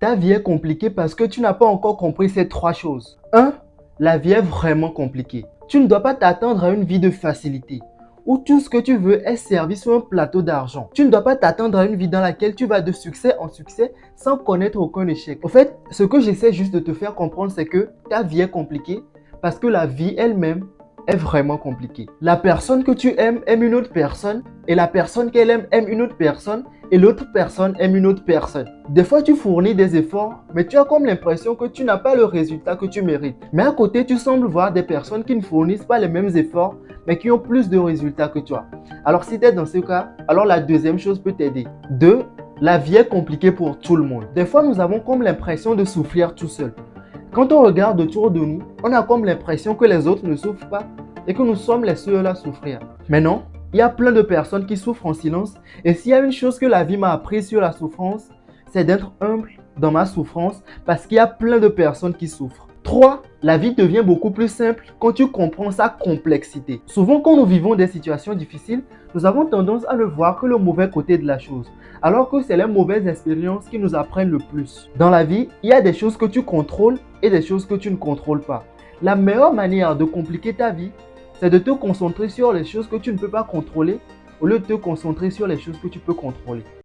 Ta vie est compliquée parce que tu n'as pas encore compris ces trois choses. 1. La vie est vraiment compliquée. Tu ne dois pas t'attendre à une vie de facilité, où tout ce que tu veux est servi sur un plateau d'argent. Tu ne dois pas t'attendre à une vie dans laquelle tu vas de succès en succès sans connaître aucun échec. En fait, ce que j'essaie juste de te faire comprendre, c'est que ta vie est compliquée parce que la vie elle-même est vraiment compliquée. La personne que tu aimes aime une autre personne et la personne qu'elle aime une autre personne et l'autre personne aime une autre personne. Des fois, tu fournis des efforts, mais tu as comme l'impression que tu n'as pas le résultat que tu mérites. Mais à côté, tu sembles voir des personnes qui ne fournissent pas les mêmes efforts, mais qui ont plus de résultats que toi. Alors, si tu es dans ce cas, alors la deuxième chose peut t'aider. 2. La vie est compliquée pour tout le monde. Des fois, nous avons comme l'impression de souffrir tout seul. Quand on regarde autour de nous, on a comme l'impression que les autres ne souffrent pas et que nous sommes les seuls à souffrir. Mais non, il y a plein de personnes qui souffrent en silence. Et s'il y a une chose que la vie m'a appris sur la souffrance, c'est d'être humble dans ma souffrance parce qu'il y a plein de personnes qui souffrent. 3. La vie devient beaucoup plus simple quand tu comprends sa complexité. Souvent, quand nous vivons des situations difficiles, nous avons tendance à ne voir que le mauvais côté de la chose, alors que c'est les mauvaises expériences qui nous apprennent le plus. Dans la vie, il y a des choses que tu contrôles et des choses que tu ne contrôles pas. La meilleure manière de compliquer ta vie, c'est de te concentrer sur les choses que tu ne peux pas contrôler au lieu de te concentrer sur les choses que tu peux contrôler.